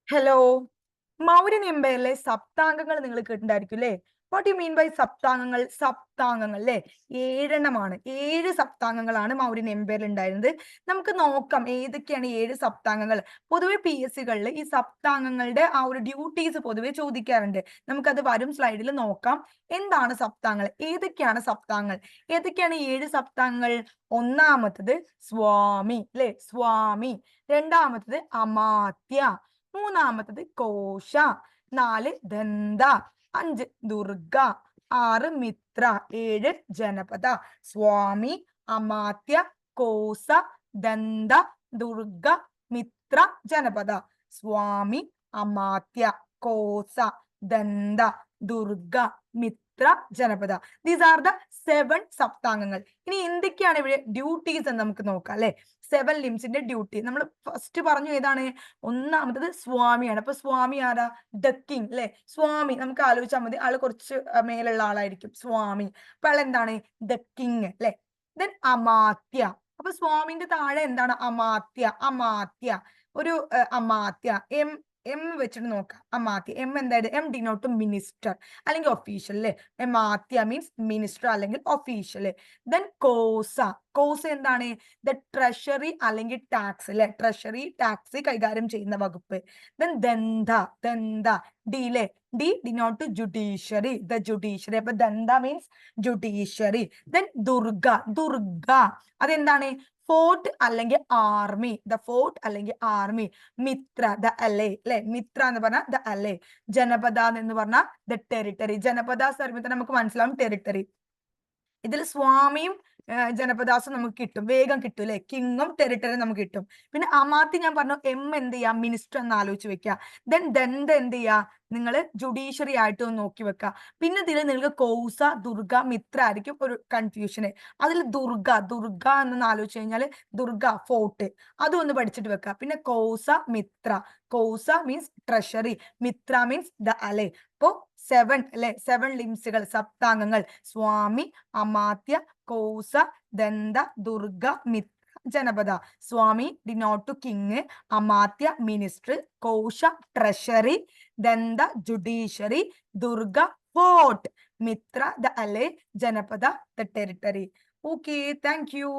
Hello. Mauryan എംപയറിലെ സപ്താംഗങ്ങൾ നിങ്ങൾ കേട്ടിട്ടുണ്ടായിരിക്കും അല്ലേ? വാട്ട് യു മീൻ ബൈ സപ്താംഗങ്ങൾ? സപ്താംഗങ്ങൾ അല്ലേ? 7 എണ്ണമാണ്. 7 സപ്താംഗങ്ങളാണ് മൗര്യൻ എംപയറിൽ ഉണ്ടായിരുന്നത്. നമുക്ക് നോക്കാം ഏതൊക്കെയാണ് 7 സപ്താംഗങ്ങൾ. പൊതുവെ PSCകളിൽ ഈ സപ്താംഗങ്ങളുടെ ആ ഒരു ഡ്യൂട്ടീസ് പൊതുവെ ചോദിക്കാറുണ്ട്. നമുക്കത് വരും സ്ലൈഡിൽ നോക്കാം. എന്താണ് സപ്താംഗങ്ങൾ? ഏതൊക്കെയാണ് സപ്താംഗങ്ങൾ? ഏതൊക്കെയാണ് 7 സപ്താംഗങ്ങൾ? ഒന്നാമത്തത് സ്വാമി അല്ലെ? സ്വാമി. രണ്ടാമത്തത് അമാത്യ. മൂന്നാമത്തത് കോശ. 4 ദന്ത. 5 ദുർഗ. 6 മിത്ര. 7 ജനപദ. സ്വാമി, അമാത്യ, കോസ, ദന്ത, ദുർഗ, മിത്ര, ജനപദ. സ്വാമി, അമാത്യ, കോസ, ദന്ത, ദുർഗ, മിത്ര, ജനപദ. ദീസ് ആർ ദ 7 സപ്താംഗങ്ങൾ. ഇനി എന്തൊക്കെയാണ് ഇവിടെ ഡ്യൂട്ടീസ് എന്ന് നമുക്ക് നോക്കാം അല്ലെ? 7 ലിംസിന്റെ ഡ്യൂട്ടി നമ്മൾ ഫസ്റ്റ് പറഞ്ഞു. ഏതാണ്? ഒന്നാമത്തത് സ്വാമിയാണ്. അപ്പൊ സ്വാമി ആരാ? ദ കിങ് അല്ലെ? സ്വാമി നമുക്ക് ആലോചിച്ചാൽ മതി, ആള് കുറച്ച് മേലുള്ള ആളായിരിക്കും സ്വാമി. അപ്പൊ ആൾ എന്താണ്? ദ കിങ് അല്ലെ? ദെൻ അമാത്യ. അപ്പൊ സ്വാമിന്റെ താഴെ എന്താണ്? അമാത്യ. അമാത്യ ഒരു അമാത്യ. എം വെച്ചിട്ട് നോക്കാം. അമാത്യ എം എന്തായത്? എം ഡിനോട്ട് മിനിസ്റ്റർ അല്ലെങ്കിൽ ഒഫീഷ്യൽ അല്ലെ? അമാത്യ മീൻസ് മിനിസ്റ്റർ അല്ലെങ്കിൽ ഒഫീഷ്യൽ. ദെൻ കോസ. കോസ എന്താണ്? ദ ട്രഷറി അല്ലെങ്കിൽ ടാക്സ് അല്ലെ? ട്രഷറി ടാക്സ് കൈകാര്യം ചെയ്യുന്ന വകുപ്പ്. ദെൻ ദന്ത. ദന്ത ഡി അല്ലെ? D denote judiciary. The judiciary. അപ്പൊ ദന്ത means judiciary. Then Durga. Durga അതെന്താണ്? ഫോർട്ട് അല്ലെങ്കിൽ ആർമി. ദ ഫോർട്ട് അല്ലെങ്കിൽ ആർമി. മിത്ര ദ അല്ലേ അല്ലെ? മിത്ര എന്ന് പറഞ്ഞാൽ ദ അല്ലേ. ജനപദ എന്ന് പറഞ്ഞാൽ ദ ടെറിട്ടറി. ജനപദ സർവ്വത്തിന് നമുക്ക് മനസ്സിലാവും ടെറിട്ടറി. ഇതിൽ സ്വാമിയും ജനപദാസും നമുക്ക് കിട്ടും, വേഗം കിട്ടും അല്ലെ? കിങ്ങും ടെറിട്ടറിയും നമുക്ക് കിട്ടും. പിന്നെ അമാത്തി ഞാൻ പറഞ്ഞു എം എന്ത് ചെയ്യാ? മിനിസ്റ്റർ എന്ന് ആലോചിച്ച് വെക്കുക. ദെൻ ദന്ത എന്ത് ചെയ്യാ? നിങ്ങൾ ജുഡീഷ്യറി ആയിട്ട് ഒന്ന് നോക്കി വെക്കുക. പിന്നെ ഇതിൽ നിങ്ങൾക്ക് കൗസ, ദുർഗ, മിത്ര ആയിരിക്കും ഒരു കൺഫ്യൂഷന്. അതിൽ ദുർഗ. ദുർഗ എന്ന് ആലോചിച്ച് കഴിഞ്ഞാൽ ദുർഗ ഫോർട്ട്, അതും ഒന്ന് പഠിച്ചിട്ട് വെക്കുക. പിന്നെ കൗസ, മിത്ര. കൗസ മീൻസ് ട്രഷറി, മിത്ര മീൻസ് ദ അല്ലെ? അപ്പോ 7 അല്ലെ? 7 ലിംസുകൾ, സപ്താംഗങ്ങൾ. സ്വാമി, അമാത്യ, കൗസ, ദന്ത, ദുർഗ, മിത്ര, ജനപദ. സ്വാമി ഡിനോട്ട് കിങ്, അമാത്യ മിനിസ്റ്റർ, കൗശ ട്രഷറി, ദന്ത ജുഡീഷ്യറി, ദുർഗ ഫോർട്ട്, മിത്ര ദ അല്ലെ, ജനപദ the territory. Okay, thank U.